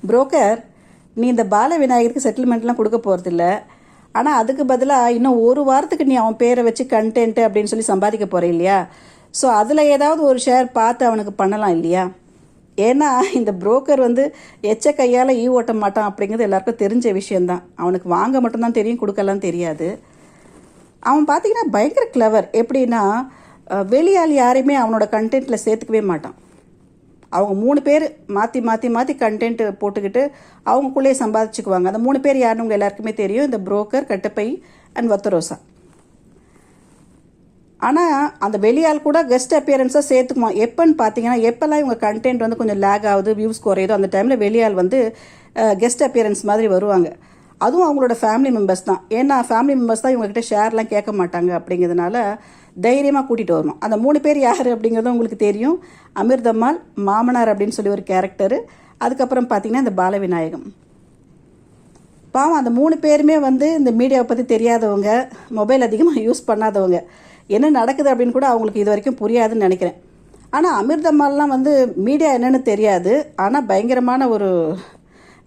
Broker, நீ இந்த பால விநாயகருக்கு செட்டில்மெண்ட்லாம் கொடுக்க போகிறதில்ல. ஆனால் அதுக்கு பதிலாக இன்னும் ஒரு வாரத்துக்கு நீ அவன் பேரை வச்சு கண்டென்ட்டு அப்படின்னு சொல்லி சம்பாதிக்க போகிற இல்லையா? ஸோ அதில் ஏதாவது ஒரு ஷேர் பார்த்து அவனுக்கு பண்ணலாம் இல்லையா? ஏன்னா இந்த புரோக்கர் எச்ச கையால் ஈ ஓட்ட மாட்டான் அப்படிங்கிறது எல்லாருக்கும் தெரிஞ்ச விஷயந்தான். அவனுக்கு வாங்க மட்டும்தான் தெரியும், கொடுக்கலாம் தெரியாது. அவன் பார்த்தீங்கன்னா பயங்கர கிளவர். எப்படின்னா வெளியால் யாரையுமே அவனோட கண்டென்ட்டில் சேர்த்துக்கவே மாட்டான். அவங்க 3 பேர் மாற்றி மாற்றி மாற்றி கண்டென்ட் போட்டுக்கிட்டு அவங்களுக்குள்ளேயே சம்பாதிச்சுக்குவாங்க. அந்த 3 பேர் யாருன்னு உங்கள் எல்லாருக்குமே தெரியும். இந்த புரோக்கர், கட்டப்பை அண்ட் ஒத்தரோசா. ஆனால் அந்த வெளியால் கூட கெஸ்ட் அப்பியரன்ஸாக சேர்த்துக்குவான். எப்போன்னு பார்த்தீங்கன்னா, எப்போல்லாம் இவங்க கண்டென்ட் கொஞ்சம் லேக் ஆகுது, வியூஸ் குறையுதோ அந்த டைமில் வெளியால் கெஸ்ட் அப்பியரன்ஸ் மாதிரி வருவாங்க. அதுவும் அவங்களோட ஃபேமிலி மெம்பர்ஸ் தான். ஏன்னா ஃபேமிலி மெம்பர்ஸ் தான் இவங்ககிட்ட ஷேர்லாம் கேட்க மாட்டாங்க. அப்படிங்கிறதுனால தைரியமாக கூட்டிகிட்டு வரணும். அந்த 3 பேர் யார் அப்படிங்கிறதும் உங்களுக்கு தெரியும். அமிர்தம்மாள், மாமனார் அப்படின்னு சொல்லி ஒரு கேரக்டரு, அதுக்கப்புறம் பார்த்தீங்கன்னா இந்த பாலவிநாயகம். பாவம் அந்த 3 பேருமே இந்த மீடியாவை பற்றி தெரியாதவங்க, மொபைல் அதிகமாக யூஸ் பண்ணாதவங்க. என்ன நடக்குது அப்படின்னு கூட அவங்களுக்கு இது வரைக்கும் புரியாதுன்னு நினைக்கிறேன். ஆனால் அமிர்தம்மாள்லாம் மீடியா என்னென்னு தெரியாது. ஆனால் பயங்கரமான ஒரு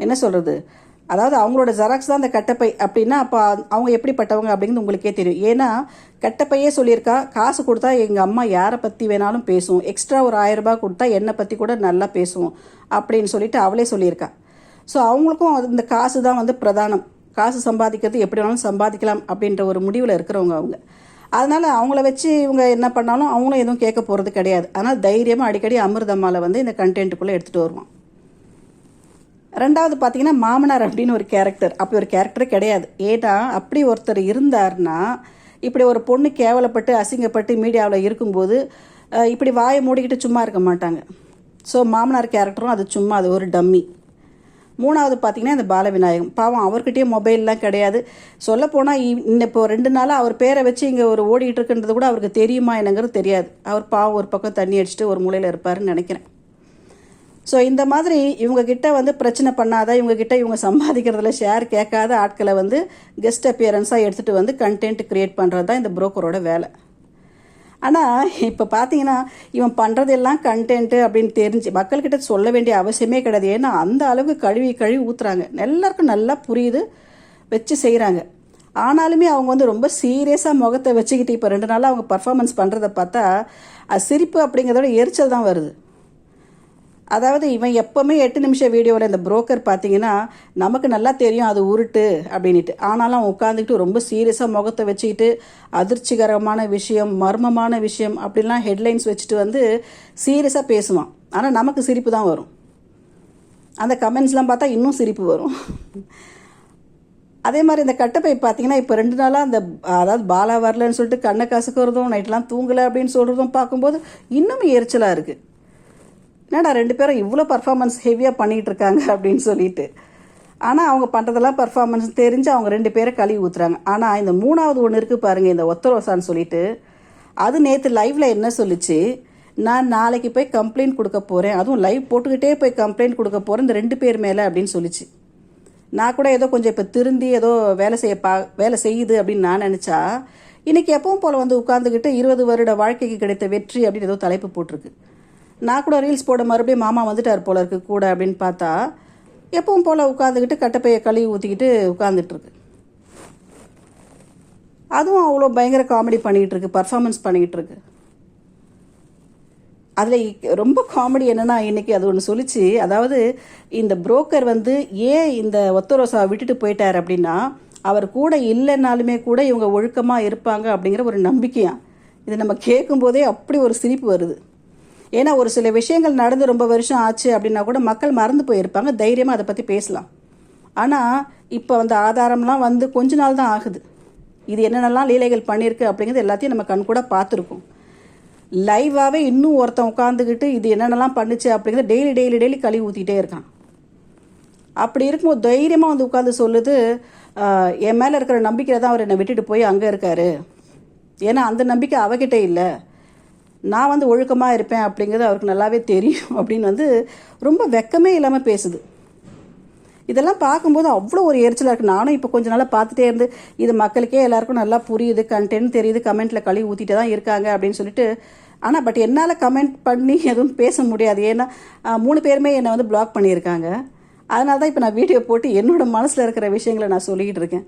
என்ன சொல்கிறது, அதாவது அவங்களோட ஜெராக்ஸ் தான் அந்த கட்டப்பை அப்படின்னா அப்போ அவங்க எப்படிப்பட்டவங்க அப்படிங்கிறது உங்களுக்கே தெரியும். ஏன்னா கட்டப்பையே சொல்லியிருக்கா, காசு கொடுத்தா எங்கள் அம்மா யாரை பற்றி வேணாலும் பேசும், எக்ஸ்ட்ரா ஒரு 1000 ரூபாய் கொடுத்தா என்னை பற்றி கூட நல்லா பேசும் அப்படின்னு சொல்லிட்டு அவளே சொல்லியிருக்கா. ஸோ அவங்களுக்கும் இந்த காசு தான் பிரதானம். காசு சம்பாதிக்கிறது எப்படி வேணாலும் சம்பாதிக்கலாம் அப்படின்ற ஒரு முடிவில் இருக்கிறவங்க அவங்க. அதனால் அவங்கள வச்சு இவங்க என்ன பண்ணாலும் அவங்களும் எதுவும் கேட்க போகிறது கிடையாது. அதனால் தைரியமாக அடிக்கடி அமிர்தம்மாவை இந்த கண்டென்ட்டுக்குள்ளே எடுத்துகிட்டு வருவான். ரெண்டாவது பார்த்தீங்கன்னா மாமனார் அப்படின்னு ஒரு கேரக்டர். அப்படி ஒரு கேரக்டரே கிடையாது. ஏன்னா அப்படி ஒருத்தர் இருந்தார்னா, இப்படி ஒரு பொண்ணு கேவலப்பட்டு அசிங்கப்பட்டு மீடியாவில் இருக்கும்போது இப்படி வாயை மூடிக்கிட்டு சும்மா இருக்க மாட்டாங்க. ஸோ மாமனார் கேரக்டரும் அது சும்மா, அது ஒரு டம்மி. மூணாவது பார்த்தீங்கன்னா இந்த பாலவிநாயகம். பாவம் அவர்கிட்டயே மொபைல்லாம் கிடையாது. சொல்லப்போனால் இப்போ 2 நாளாக அவர் பேரை வச்சு இங்கே ஒரு ஓடிக்கிட்டு இருக்குன்றது கூட அவருக்கு தெரியுமா என்னங்கிறது தெரியாது. அவர் பாவம் ஒரு பக்கம் தண்ணி அடிச்சுட்டு ஒரு மூலையில் இருப்பாருன்னு நினைக்கிறேன். ஸோ இந்த மாதிரி இவங்ககிட்ட பிரச்சனை பண்ணாத, இவங்ககிட்ட இவங்க சம்பாதிக்கிறதுல ஷேர் கேட்காத ஆட்களை கெஸ்ட் அப்பியரன்ஸாக எடுத்துகிட்டு கண்டென்ட் க்ரியேட் பண்ணுறது தான் இந்த புரோக்கரோட வேலை. ஆனால் இப்போ பார்த்தீங்கன்னா இவன் பண்ணுறதெல்லாம் கண்டென்ட்டு அப்படின்னு தெரிஞ்சு மக்கள்கிட்ட சொல்ல வேண்டிய அவசியமே கிடையாது. ஏன்னா அந்த அளவுக்கு கழுவி ஊற்றுறாங்க. எல்லாருக்கும் நல்லா புரியுது, வச்சு செய்கிறாங்க. ஆனாலுமே அவங்க ரொம்ப சீரியஸாக முகத்தை வச்சுக்கிட்டு இப்போ 2 நாளாக அவங்க பர்ஃபார்மன்ஸ் பண்ணுறதை பார்த்தா அது சிரிப்பு அப்படிங்கிறதோட எரிச்சல் தான் வருது. அதாவது இவன் எப்போவுமே 8 நிமிஷம் வீடியோவில் இந்த புரோக்கர் பார்த்தீங்கன்னா நமக்கு நல்லா தெரியும் அது உருட்டு அப்படின்ட்டு. ஆனாலும் அவன் உட்காந்துக்கிட்டு ரொம்ப சீரியஸாக முகத்தை வச்சுக்கிட்டு அதிர்ச்சிகரமான விஷயம், மர்மமான விஷயம் அப்படின்லாம் ஹெட்லைன்ஸ் வச்சுட்டு சீரியஸாக பேசுவான். ஆனால் நமக்கு சிரிப்பு தான் வரும். அந்த கமெண்ட்ஸ்லாம் பார்த்தா இன்னும் சிரிப்பு வரும். அதே மாதிரி இந்த கட்டப்பை பார்த்தீங்கன்னா இப்போ 2 நாளாக அதாவது பாலா வரலன்னு சொல்லிட்டு கண்ணை கசக்கிறதும், நைட்லாம் தூங்கலை அப்படின்னு சொல்கிறதும் பார்க்கும்போது இன்னும் எரிச்சலாக இருக்குது. என்னடா 2 பேரும் இவ்வளோ பர்ஃபார்மன்ஸ் ஹெவியாக பண்ணிகிட்டு இருக்காங்க அப்படின்னு சொல்லிட்டு. ஆனால் அவங்க பண்ணுறதெல்லாம் பர்ஃபார்மன்ஸ் தெரிஞ்சு அவங்க 2 பேரை கழுவி ஊற்றுறாங்க. ஆனால் இந்த 3வது ஒன்று இருக்குது பாருங்கள், இந்த ஒத்தரோசான்னு சொல்லிட்டு, அது நேற்று லைவில் என்ன சொல்லிச்சு, நான் நாளைக்கு போய் கம்ப்ளைண்ட் கொடுக்க போகிறேன், அதுவும் லைவ் போட்டுக்கிட்டே போய் கம்ப்ளைண்ட் கொடுக்க போகிறேன் இந்த 2 பேர் மேலே அப்படின்னு சொல்லிச்சு. நான் கூட ஏதோ கொஞ்சம் இப்போ திருந்தி ஏதோ வேலை செய்யுது அப்படின்னு நான் நினச்சா, இன்றைக்கி எப்பவும் போல் உட்காந்துக்கிட்டு 20 வருட வாழ்க்கைக்கு கிடைத்த வெற்றி அப்படின்னு ஏதோ தலைப்பு போட்டிருக்கு. நான் கூட ரீல்ஸ் போட மறுபடியும் மாமா வந்துட்டார் போல இருக்கு கூட அப்படின்னு பார்த்தா, எப்பவும் போல் உட்காந்துக்கிட்டு கட்டப்பையை கழுவி ஊற்றிக்கிட்டு உட்காந்துட்ருக்கு. அதுவும் அவ்வளோ பயங்கர காமெடி பண்ணிக்கிட்டு இருக்கு, பர்ஃபார்மன்ஸ் பண்ணிக்கிட்டு இருக்கு. அதில் ரொம்ப காமெடி என்னென்னா, இன்றைக்கி அது ஒன்று சொல்லிச்சு. அதாவது இந்த புரோக்கர் ஏன் இந்த ஒத்தரோசாவை விட்டுட்டு போயிட்டார் அப்படின்னா, அவர் கூட இல்லைன்னாலுமே கூட இவங்க ஒழுக்கமாக இருப்பாங்க அப்படிங்கிற ஒரு நம்பிக்கையா. இது நம்ம கேட்கும்போதே அப்படி ஒரு சிரிப்பு வருது. ஏன்னா ஒரு சில விஷயங்கள் நடந்து ரொம்ப வருஷம் ஆச்சு அப்படின்னா கூட மக்கள் மறந்து போயிருப்பாங்க, தைரியமாக அதை பற்றி பேசலாம். ஆனால் இப்போ ஆதாரம்லாம் கொஞ்ச நாள் தான் ஆகுது. இது என்னென்னலாம் லீலைகள் பண்ணியிருக்கு அப்படிங்கிறது எல்லாத்தையும் நம்ம கண் கூட பார்த்துருக்கோம். லைவாகவே இன்னும் ஒருத்தன் உட்காந்துக்கிட்டு இது என்னென்னலாம் பண்ணுச்சு அப்படிங்கிறத டெய்லி கழுவி ஊற்றிக்கிட்டே இருக்கான். அப்படி இருக்கும்போது தைரியமாக உட்காந்து சொல்லுது, என் மேலே இருக்கிற நம்பிக்கையில் தான் அவர் என்னை விட்டுட்டு போய் அங்கே இருக்கார். ஏன்னா அந்த நம்பிக்கை அவகிட்ட இல்லை, நான் ஒழுக்கமாக இருப்பேன் அப்படிங்கிறது அவருக்கு நல்லாவே தெரியும் அப்படின்னு ரொம்ப வெக்கமே இல்லாமல் பேசுது. இதெல்லாம் பார்க்கும்போது அவ்வளோ ஒரு எரிச்சலாக இருக்குது. நானும் இப்போ கொஞ்ச நாளாக பார்த்துட்டே இருந்து இது மக்களுக்கே எல்லாருக்கும் நல்லா புரியுது, கண்டென்ட் தெரியுது, கமெண்ட்டில் கழுவி ஊற்றிட்டு தான் இருக்காங்க அப்படின்னு சொல்லிட்டு. ஆனால் பட் என்னால் கமெண்ட் பண்ணி எதுவும் பேச முடியாது. ஏன்னா 3 பேருமே என்னை பிளாக் பண்ணியிருக்காங்க. அதனால தான் இப்போ நான் வீடியோ போட்டு என்னோட மனசில் இருக்கிற விஷயங்களை நான் சொல்லிக்கிட்டு இருக்கேன்.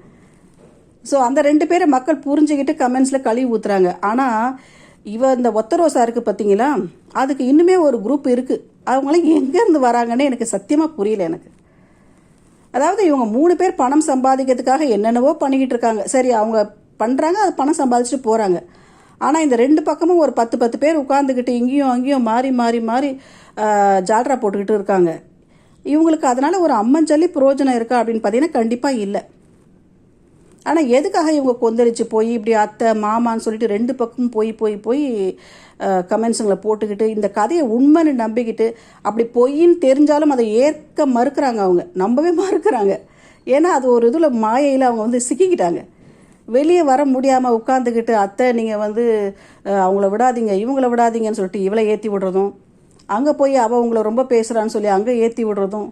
ஸோ அந்த 2 பேரை மக்கள் புரிஞ்சுக்கிட்டு கமெண்ட்ஸில் கழுவி ஊற்றுறாங்க. ஆனால் இந்த ஒத்த ரோசா இருக்குது பார்த்தீங்களா, அதுக்கு இன்னுமே ஒரு குரூப் இருக்குது. அவங்களாம் எங்கேருந்து வராங்கன்னு எனக்கு சத்தியமாக புரியல எனக்கு. அதாவது இவங்க 3 பேர் பணம் சம்பாதிக்கிறதுக்காக என்னென்னவோ பண்ணிக்கிட்டு இருக்காங்க. சரி, அவங்க பண்ணுறாங்க, அது பணம் சம்பாதிச்சுட்டு போகிறாங்க. ஆனால் இந்த 2 பக்கமும் ஒரு 10 பேர் உட்காந்துக்கிட்டு இங்கேயும் அங்கேயும் மாறி மாறி மாறி ஜால்ரா போட்டுக்கிட்டு இருக்காங்க. இவங்களுக்கு அதனால் ஒரு அம்மஞ்சல்லி பிரயோஜனம் இருக்கா அப்படின்னு பார்த்தீங்கன்னா கண்டிப்பாக இல்லை. ஆனால் எதுக்காக இவங்க கொந்தளிச்சு போய் இப்படி அத்தை மாமான்னு சொல்லிட்டு 2 பக்கமும் போய் கமெண்ட்ஸுங்களை போட்டுக்கிட்டு இந்த கதையை உண்மைன்னு நம்பிக்கிட்டு அப்படி பொய்ன்னு தெரிஞ்சாலும் அதை ஏற்க மறுக்கிறாங்க. அவங்க நம்பவே மறுக்கிறாங்க. ஏன்னா அது ஒரு இதில் மாயையில் அவங்க சிக்கிக்கிட்டாங்க. வெளியே வர முடியாமல் உட்காந்துக்கிட்டு அத்தை நீங்கள் அவங்கள விடாதீங்க இவங்கள விடாதீங்கன்னு சொல்லிட்டு இவளை ஏற்றி விடுறதும், அங்கே போய் அவள் உங்களை ரொம்ப பேசுகிறான்னு சொல்லி அங்கே ஏற்றி விடுறதும்.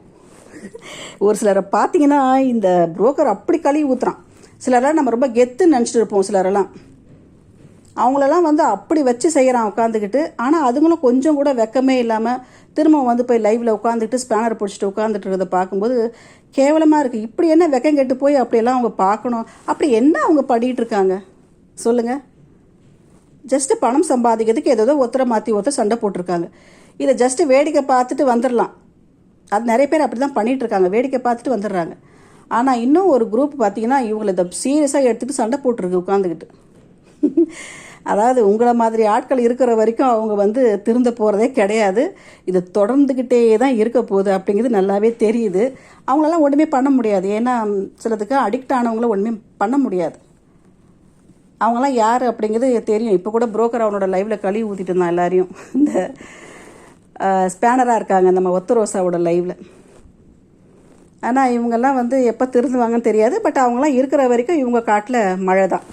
ஒரு சிலரை பார்த்தீங்கன்னா இந்த புரோக்கர் அப்படி கழுவி ஊற்றுறான். சிலரெல்லாம் நம்ம ரொம்ப கெத்துன்னு நினச்சிட்டு இருப்போம். சிலரெல்லாம் அவங்களெல்லாம் அப்படி வச்சு செய்கிறான் உட்காந்துக்கிட்டு. ஆனால் அதுங்களும் கொஞ்சம் கூட வெக்கமே இல்லாமல் திரும்ப போய் லைவில் உட்காந்துக்கிட்டு ஸ்பேனர் பிடிச்சிட்டு உட்காந்துட்டு இருக்கிறத பார்க்கும்போது கேவலமாக இருக்குது. இப்படி என்ன வெக்கம் கெட்டு போய் அப்படியெல்லாம் அவங்க பார்க்கணும்? அப்படி என்ன அவங்க படிக்கிட்டு இருக்காங்க சொல்லுங்கள்? ஜஸ்ட்டு பணம் சம்பாதிக்கிறதுக்கு ஏதோ ஒருத்தரை மாற்றி ஒருத்தர் சண்டை போட்டிருக்காங்க. இதை ஜஸ்ட்டு வேடிக்கை பார்த்துட்டு வந்துடலாம். அது நிறைய பேர் அப்படி தான் பண்ணிகிட்ருக்காங்க, வேடிக்கை பார்த்துட்டு வந்துடுறாங்க. ஆனால் இன்னும் ஒரு குரூப் பார்த்தீங்கன்னா இவங்களை இதை சீரியஸாக எடுத்துகிட்டு சண்டை போட்டிருக்கு உட்காந்துக்கிட்டு. அதாவது உங்களை மாதிரி ஆட்கள் இருக்கிற வரைக்கும் அவங்க திருந்த போகிறதே கிடையாது. இது தொடர்ந்துக்கிட்டே தான் இருக்க போகுது அப்படிங்கிறது நல்லாவே தெரியுது. அவங்களெல்லாம் ஒன்றுமே பண்ண முடியாது. ஏன்னா சிலதுக்கு அடிக்ட் ஆனவங்கள ஒன்றுமே பண்ண முடியாது. அவங்களாம் யார் அப்படிங்கிறது தெரியும். இப்போ கூட புரோக்கர் அவனோட லைவில் கழுவி ஊற்றிட்டு இருந்தான் எல்லாரையும். இந்த ஸ்பேனராக இருக்காங்க நம்ம ஒத்த ரோசாவோட லைவில். ஆனால் இவங்கெல்லாம் எப்போ திருந்துவாங்கன்னு தெரியாது. பட் அவங்களாம் இருக்கிற வரைக்கும் இவங்க காட்டில் மழை தான்.